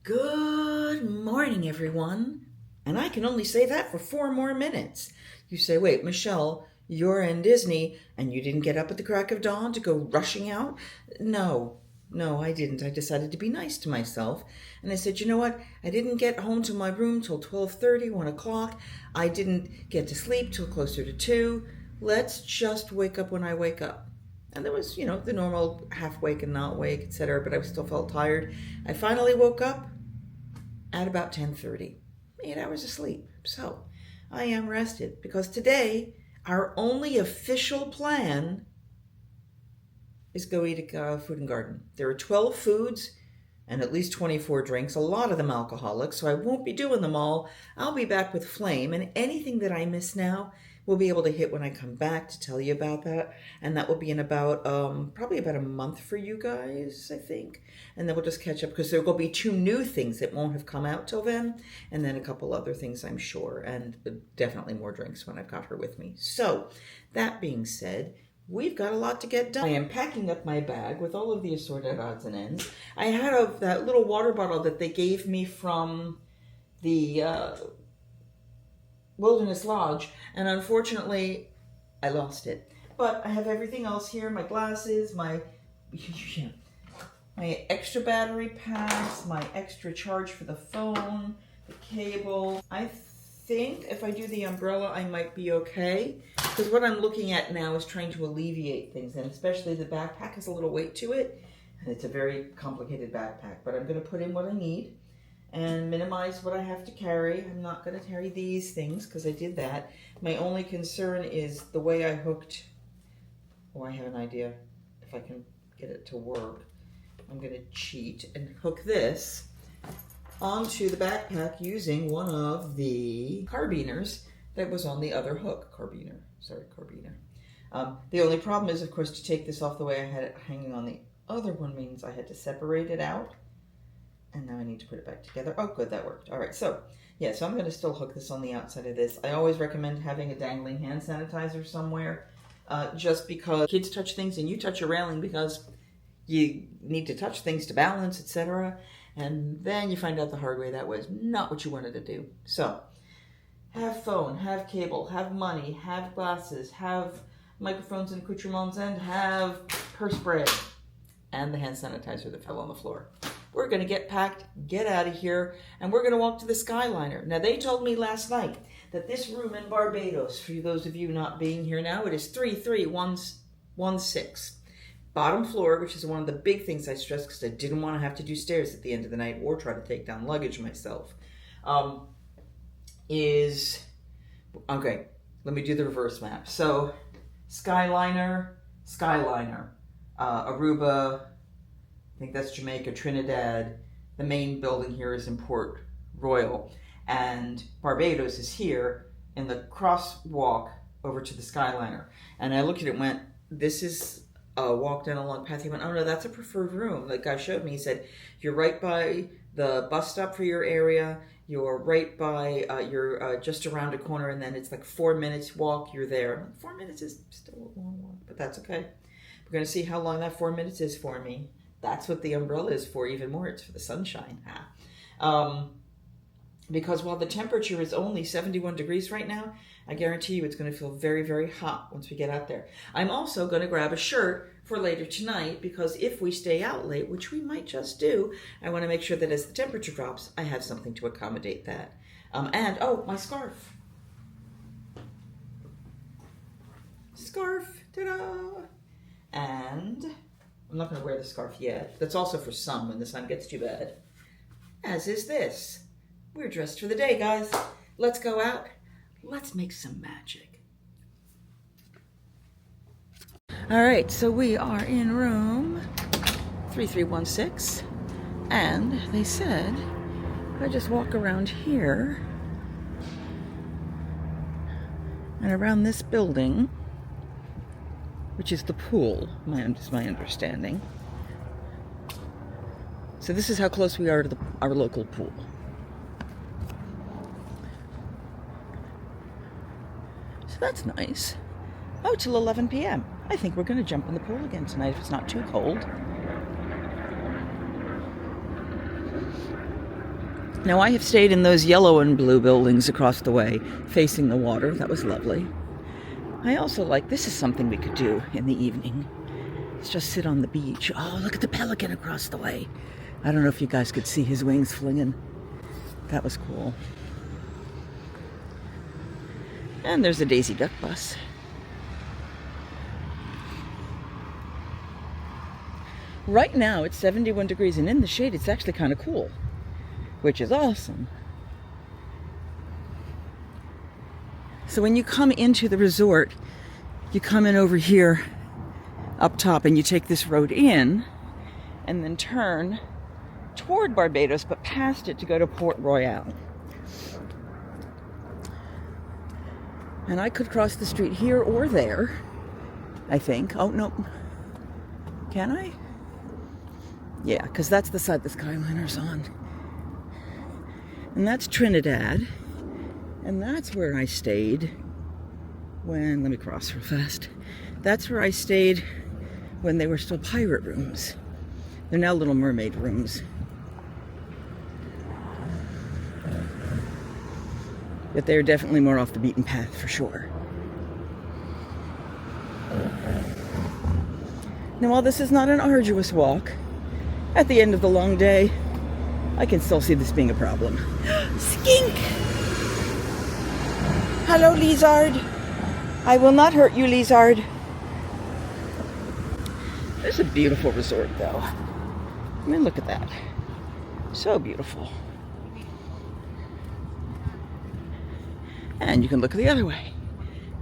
Good morning, everyone. And I can only say that for 4 more minutes. You say, wait, Michele, you're in Disney and you didn't get up at the crack of dawn to go rushing out? No, I didn't. I decided to be nice to myself. And I said, you know what? I didn't get home to my room till 12:30, 1 o'clock. I didn't get to sleep till closer to 2. Let's just wake up when I wake up. And there was, the normal half wake and not wake, etc. But I still felt tired. I finally woke up at about 10:30. 8 hours of sleep. So I am rested because today our only official plan is go eat at Food and Garden. There are 12 foods and at least 24 drinks, a lot of them alcoholic, so I won't be doing them all. I'll be back with Flame, and anything that I miss now we'll be able to hit when I come back to tell you about that. And that will be in about, probably about a month for you guys, I think. And then we'll just catch up because there will be 2 new things that won't have come out till then. And then a couple other things, I'm sure. And definitely more drinks when I've got her with me. So that being said, we've got a lot to get done. I am packing up my bag with all of the assorted odds and ends. I had that little water bottle that they gave me from the Wilderness Lodge, and unfortunately I lost it. But I have everything else here, my glasses, my extra battery packs, my extra charge for the phone, the cable. I think if I do the umbrella I might be okay, because what I'm looking at now is trying to alleviate things, and especially the backpack has a little weight to it, and it's a very complicated backpack, but I'm going to put in what I need and minimize what I have to carry. I'm not going to carry these things because I did that. My only concern is the way I hooked. Oh, I have an idea if I can get it to work. I'm going to cheat and hook this onto the backpack using one of the carabiners that was on the other hook. Carabiner. The only problem is, of course, to take this off the way I had it hanging on the other one means I had to separate it out. And now I need to put it back together. Oh, good, that worked. All right, so I'm going to still hook this on the outside of this. I always recommend having a dangling hand sanitizer somewhere, just because kids touch things and you touch a railing because you need to touch things to balance, etc. And then you find out the hard way that was not what you wanted to do. So have phone, have cable, have money, have glasses, have microphones and accoutrements, and have purse spray and the hand sanitizer that fell on the floor. We're going to get packed, get out of here, and we're going to walk to the skyliner. Now, they told me last night that this room in Barbados, for those of you not being here now, it is 33116. Bottom floor, which is one of the big things I stressed because I didn't want to have to do stairs at the end of the night or try to take down luggage myself, is... Okay, let me do the reverse map. So, skyliner, Aruba... I think that's Jamaica, Trinidad. The main building here is in Port Royal. And Barbados is here in the crosswalk over to the skyliner. And I looked at it and went, this is a walk down a long path. He went, oh no, that's a preferred room. The guy showed me, he said, you're right by the bus stop for your area. You're right by, you're just around a corner, and then it's like 4 minutes walk, you're there. 4 minutes is still a long walk, but that's okay. We're going to see how long that 4 minutes is for me. That's what the umbrella is for, even more. It's for the sunshine. Because while the temperature is only 71 degrees right now, I guarantee you it's going to feel very, very hot once we get out there. I'm also going to grab a shirt for later tonight because if we stay out late, which we might just do, I want to make sure that as the temperature drops, I have something to accommodate that. My scarf. Ta-da! And... I'm not going to wear the scarf yet. That's also for sun when the sun gets too bad. As is this. We're dressed for the day, guys. Let's go out. Let's make some magic. All right, so we are in room 3316. And they said, if I just walk around here and around this building, which is the pool, is my understanding. So this is how close we are to our local pool. So that's nice. Oh, till 11 p.m. I think we're going to jump in the pool again tonight if it's not too cold. Now, I have stayed in those yellow and blue buildings across the way, facing the water. That was lovely. I also like, this is something we could do in the evening. Let's just sit on the beach. Oh, look at the pelican across the way. I don't know if you guys could see his wings flinging. That was cool. And there's a Daisy Duck bus. Right now it's 71 degrees, and in the shade it's actually kind of cool, which is awesome. So when you come into the resort, you come in over here up top and you take this road in and then turn toward Barbados, but past it to go to Port Royal. And I could cross the street here or there, I think. Oh, no. Can I? Yeah, because that's the side the Skyliner's on. And that's Trinidad. And that's where I stayed when, let me cross real fast. That's where I stayed when they were still pirate rooms. They're now Little Mermaid rooms. But they're definitely more off the beaten path for sure. Now, while this is not an arduous walk, at the end of the long day, I can still see this being a problem. Skink! Hello, lizard. I will not hurt you, lizard. This is a beautiful resort, though. I mean, look at that. So beautiful. And you can look the other way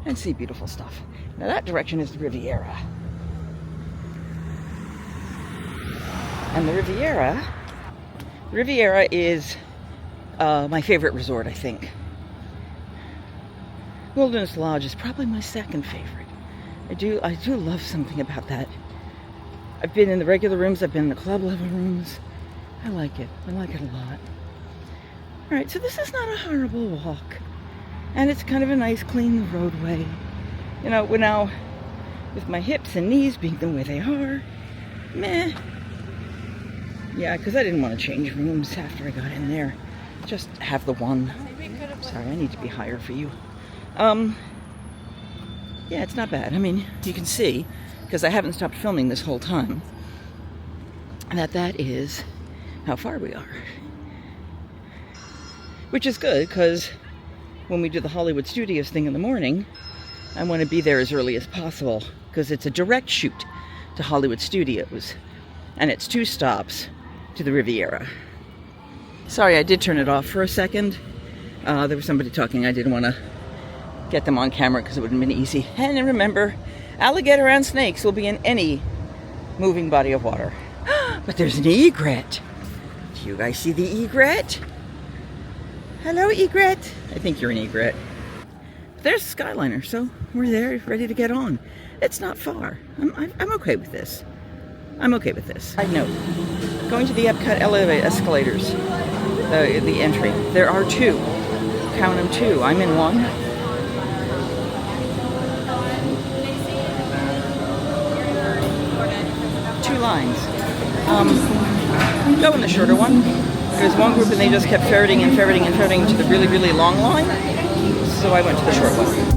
and see beautiful stuff. Now that direction is the Riviera. And the Riviera is my favorite resort, I think. Wilderness Lodge is probably my second favorite. I do love something about that. I've been in the regular rooms, I've been in the club level rooms. I like it a lot. All right, so this is not a horrible walk. And it's kind of a nice, clean roadway. You know, we're now, with my hips and knees being the way they are, meh. Yeah, because I didn't want to change rooms after I got in there. Just have the one. Sorry, I need to be higher for you. Yeah, it's not bad. I mean, you can see, because I haven't stopped filming this whole time, that is how far we are. Which is good, because when we do the Hollywood Studios thing in the morning, I want to be there as early as possible, because it's a direct shoot to Hollywood Studios, and it's 2 stops to the Riviera. Sorry, I did turn it off for a second. There was somebody talking. I didn't want to get them on camera because it wouldn't have been easy. And remember, alligator and snakes will be in any moving body of water. But there's an egret. Do you guys see the egret? Hello, egret. I think you're an egret. There's Skyliner, so we're there, ready to get on. It's not far. I'm okay with this. I'm okay with this. Side note, going to the Epcot escalators, the entry. There are 2. Count them, 2. I'm in one. Two lines. Go in the shorter one. There's one group and they just kept ferreting to the really, really long line. So I went to the short one.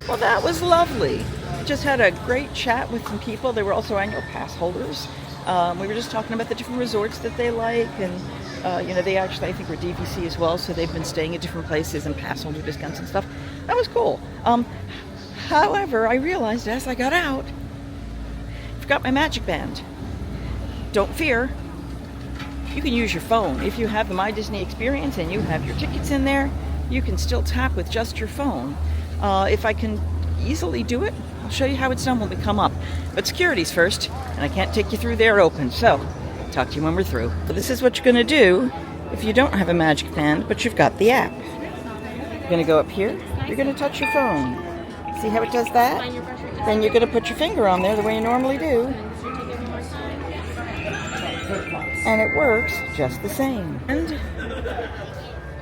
Well, that was lovely. Just had a great chat with some people. They were also annual pass holders. We were just talking about the different resorts that they like, and they actually, I think, were DVC as well, so they've been staying at different places and pass holder discounts and stuff. That was cool. However, I realized as I got out, I forgot my magic band. Don't fear. You can use your phone. If you have the My Disney Experience and you have your tickets in there, you can still tap with just your phone. If I can easily do it, I'll show you how it's done when we come up. But security's first, and I can't take you through there open, so talk to you when we're through. So this is what you're going to do if you don't have a magic band, but you've got the app. You're going to go up here. You're going to touch your phone. See how it does that? Then you're going to put your finger on there the way you normally do. And it works just the same. And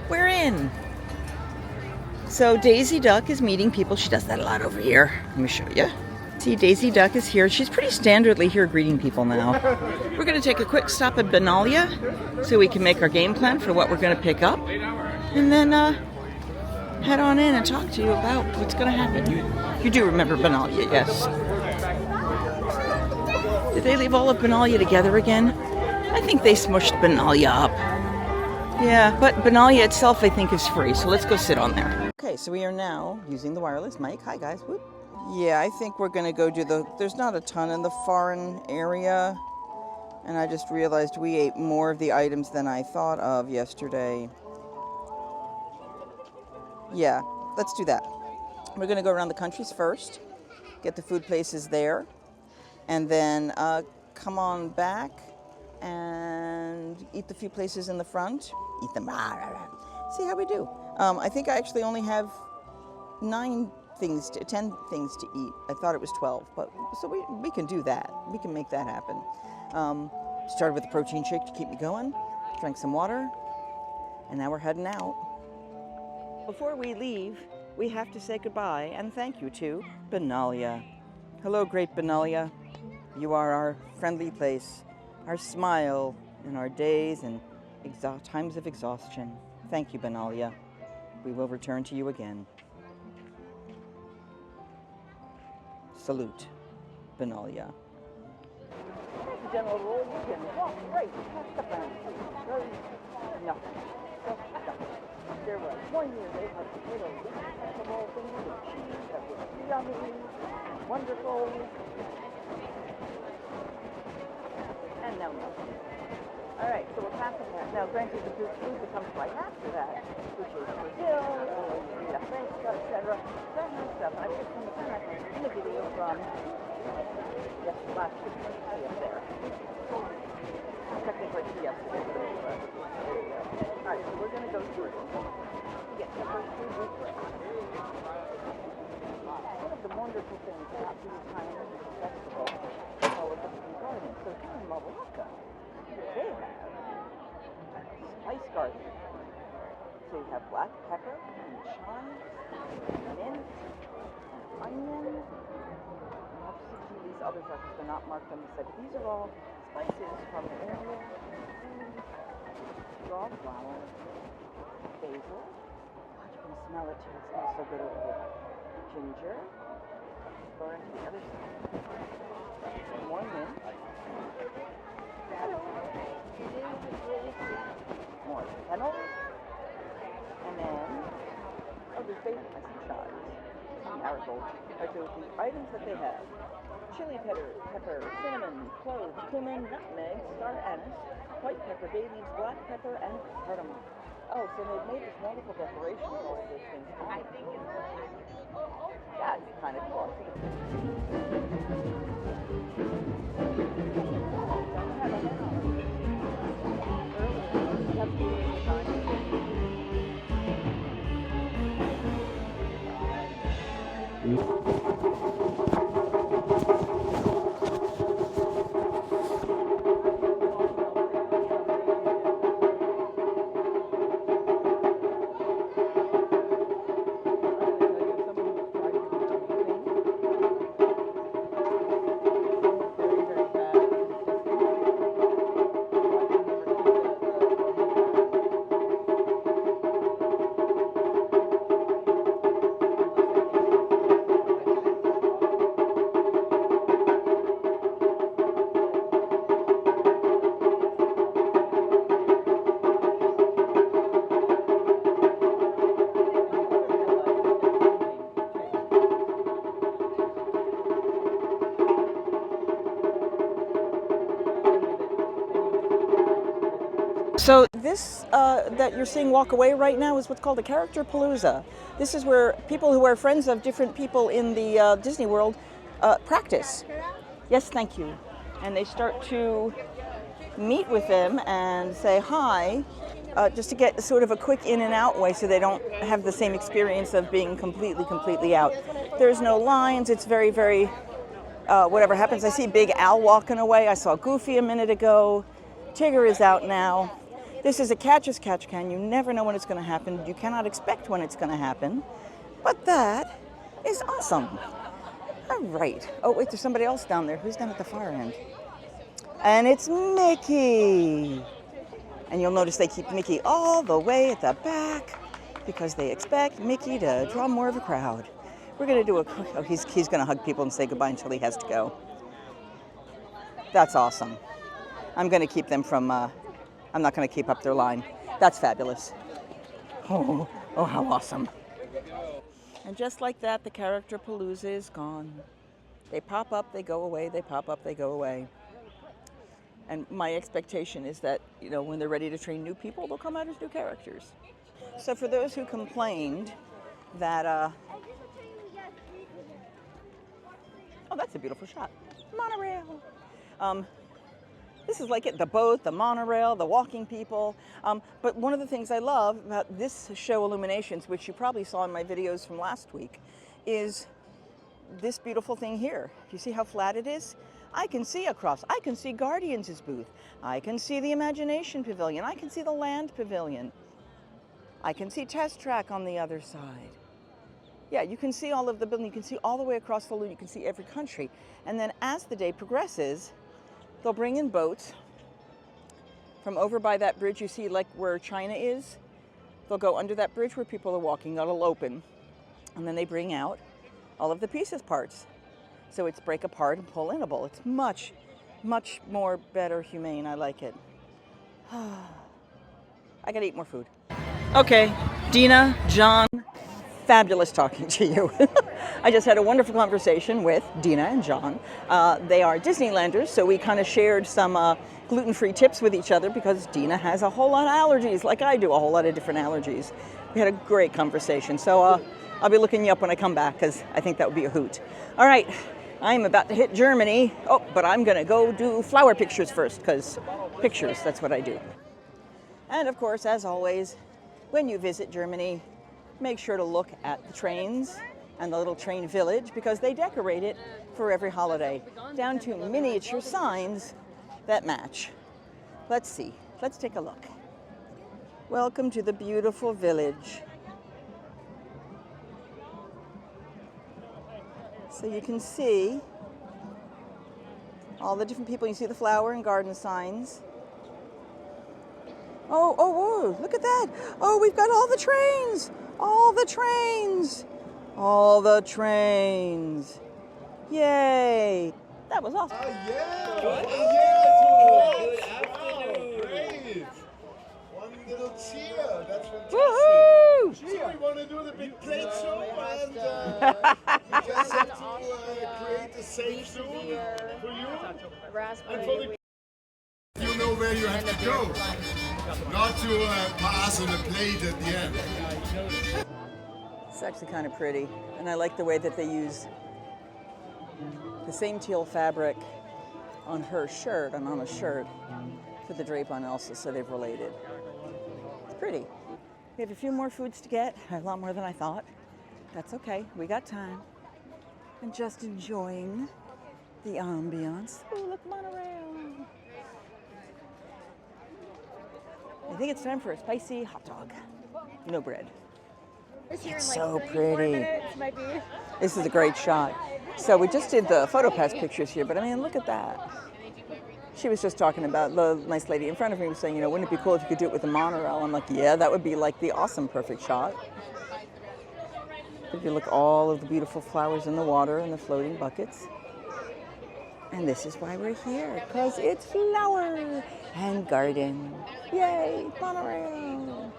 we're in. So Daisy Duck is meeting people. She does that a lot over here. Let me show you. See, Daisy Duck is here. She's pretty standardly here greeting people now. We're going to take a quick stop at Benalia so we can make our game plan for what we're going to pick up. And then head on in and talk to you about what's going to happen. You do remember Benalia, yes. Did they leave all of Benalia together again? I think they smushed Benalia up. Yeah, but Benalia itself, I think, is free, so let's go sit on there. Okay, so we are now using the wireless mic. Hi, guys. Whoop. Yeah, I think we're going to go do there's not a ton in the foreign area, and I just realized we ate more of the items than I thought of yesterday. Yeah, let's do that. We're going to go around the countries first, get the food places there, and then come on back and eat the few places in the front. Eat them. See how we do. I think I actually only have 10 things to eat. I thought it was 12, but so we can do that. We can make that happen. Started with a protein shake to keep me going. Drank some water, and now we're heading out. Before we leave, we have to say goodbye and thank you to Benalia. Hello, great Benalia. You are our friendly place, our smile in our days and times of exhaustion. Thank you, Benalia. We will return to you again. Salute, Benalia. Thank you, General Rule. You can walk right past the boundary. There's nothing. Just nothing. There was one year they had potato vegetable things with cheese that was yummy, wonderful, and now nothing. All right, so we're passing that. Now, granted, the food that comes right after that, which is Brazil, La Fresca, etc., that kind of stuff. I put some in the video from last week. See up there. Technically, yesterday. All right, so we're going to go through to get the first food we bring. One of the wonderful things about these times of the festival is all of the food gardens. So here in Malacca, they have spice garden. So you have black pepper and chive, mint, and onion. Obviously, these others are because they're not marked on the side. But these are all spices from the area. Raw flour, basil. God, you can smell it too. It smells so good over here. Ginger. Go into the other side. More mint. More fennel. And then, there's basil. I see chives. Marigold. Right, so the items that they have. Chili pepper, cinnamon, clove, cumin, nutmeg, star anise, white pepper, bay leaves, black pepper, and cardamom. Oh, so they've made this wonderful decoration with all of those things. I think it's that's kind of cool. So this that you're seeing walk away right now is what's called a character palooza. This is where people who are friends of different people in the Disney World practice. Yes, thank you. And they start to meet with them and say hi, just to get sort of a quick in and out way so they don't have the same experience of being completely out. There's no lines. It's very, very, whatever happens. I see Big Al walking away. I saw Goofy a minute ago. Tigger is out now. This is a catch-as-catch-can. You never know when it's going to happen. You cannot expect when it's going to happen. But that is awesome. All right. Oh, wait, there's somebody else down there. Who's down at the far end? And it's Mickey. And you'll notice they keep Mickey all the way at the back because they expect Mickey to draw more of a crowd. We're going to do he's going to hug people and say goodbye until he has to go. That's awesome. I'm going to keep them from, I'm not going to keep up their line. That's fabulous. Oh, how awesome. And just like that, the character palooza is gone. They pop up, they go away, they pop up, they go away. And my expectation is that, you know, when they're ready to train new people, they'll come out as new characters. So for those who complained that, oh, that's a beautiful shot. Monorail. This is like it, the boat, the monorail, the walking people. But one of the things I love about this show, Illuminations, which you probably saw in my videos from last week, is this beautiful thing here. Do you see how flat it is? I can see across. I can see Guardians' booth. I can see the Imagination Pavilion. I can see the Land Pavilion. I can see Test Track on the other side. Yeah, you can see all of the building. You can see all the way across the lagoon. You can see every country. And then as the day progresses, they'll bring in boats from over by that bridge you see, like where China is. They'll go under that bridge where people are walking. That'll open. And then they bring out all of the pieces parts. So it's break apart and pull inable. It's much, much more better, humane. I like it. I gotta eat more food. Okay, Dina, John, fabulous talking to you. I just had a wonderful conversation with Dina and John. They are Disneylanders, so we kind of shared some gluten-free tips with each other because Dina has a whole lot of allergies, like I do, a whole lot of different allergies. We had a great conversation, so I'll be looking you up when I come back because I think that would be a hoot. All right, I'm about to hit Germany. Oh, but I'm going to go do flower pictures first because pictures, that's what I do. And of course, as always, when you visit Germany, make sure to look at the trains and the little train village because they decorate it for every holiday, down to miniature signs that match. Let's see. Let's take a look. Welcome to the beautiful village. So you can see all the different people. You see the flower and garden signs. Oh, whoa, look at that. Oh, we've got all the trains. All the trains. All the trains. Yay. That was awesome. Yeah. Great. One little cheer. That's fantastic. Woohoo! So we want to do the big plate show and we just have to create a safe zone for you and for the you know where you have to go. Not to pass on a plate at the end. It's actually kind of pretty, and I like the way that they use the same teal fabric on her shirt and on a shirt for the drape on Elsa, so they've related. It's pretty. We have a few more foods to get, a lot more than I thought. That's okay, we got time. And just enjoying the ambiance. Oh, look, monorail. I think it's time for a spicy hot dog. No bread. It's so pretty. This is a great shot. So we just did the PhotoPass pictures here, but I mean, look at that. She was just talking about, the nice lady in front of me was saying, you know, wouldn't it be cool if you could do it with a monorail? I'm like, yeah, that would be like the awesome perfect shot. If you look, all of the beautiful flowers in the water and the floating buckets. And this is why we're here, because it's flower and garden. Yay, monorail.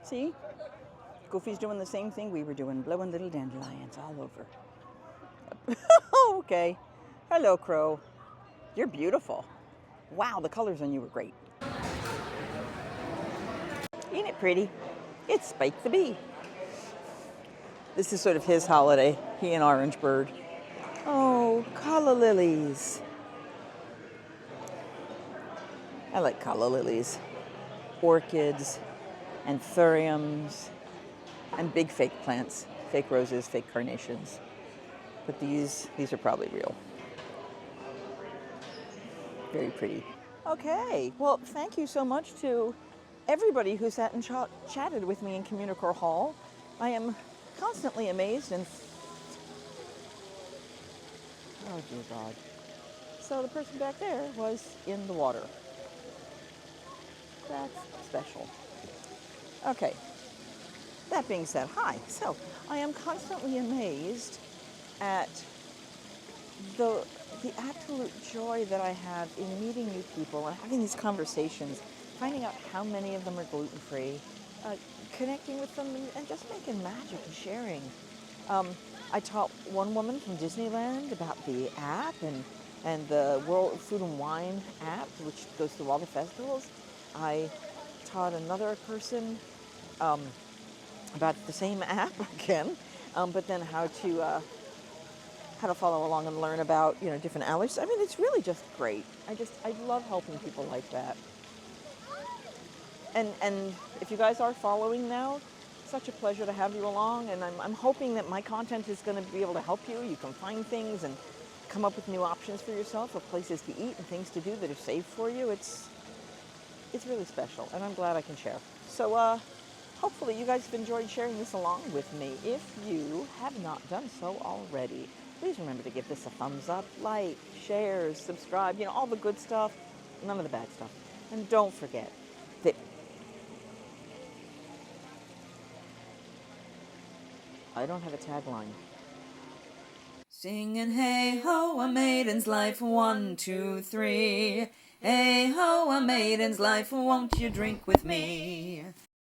See? Goofy's doing the same thing we were doing, blowing little dandelions all over. Okay. Hello, Crow. You're beautiful. Wow, the colors on you were great. Ain't it pretty? It's Spike the Bee. This is sort of his holiday, he and Orange Bird. Oh, calla lilies. I like calla lilies. Orchids, anthuriums, and big fake plants. Fake roses, fake carnations. But these are probably real. Very pretty. Okay, well, thank you so much to everybody who sat and chatted with me in Communicore Hall. I am constantly amazed and... Oh, dear God. So the person back there was in the water. That's special. Okay. That being said, hi. So, I am constantly amazed at the absolute joy that I have in meeting new people and having these conversations, finding out how many of them are gluten-free, connecting with them and just making magic and sharing. I taught one woman from Disneyland about the app and the World Food and Wine app, which goes through all the festivals. I taught another person about the same app again, but then how to follow along and learn about different allergies. I mean, it's really just great. I love helping people like that. And if you guys are following now, such a pleasure to have you along. And I'm hoping that my content is going to be able to help you. You can find things and come up with new options for yourself, of places to eat and things to do that are safe for you. It's really special, and I'm glad I can share. So hopefully you guys have enjoyed sharing this along with me. If you have not done so already, please remember to give this a thumbs up, like, share, subscribe, all the good stuff, none of the bad stuff. And don't forget that I don't have a tagline. Singing hey ho, a maiden's life, 1, 2, 3. Hey ho, a maiden's life, won't you drink with me?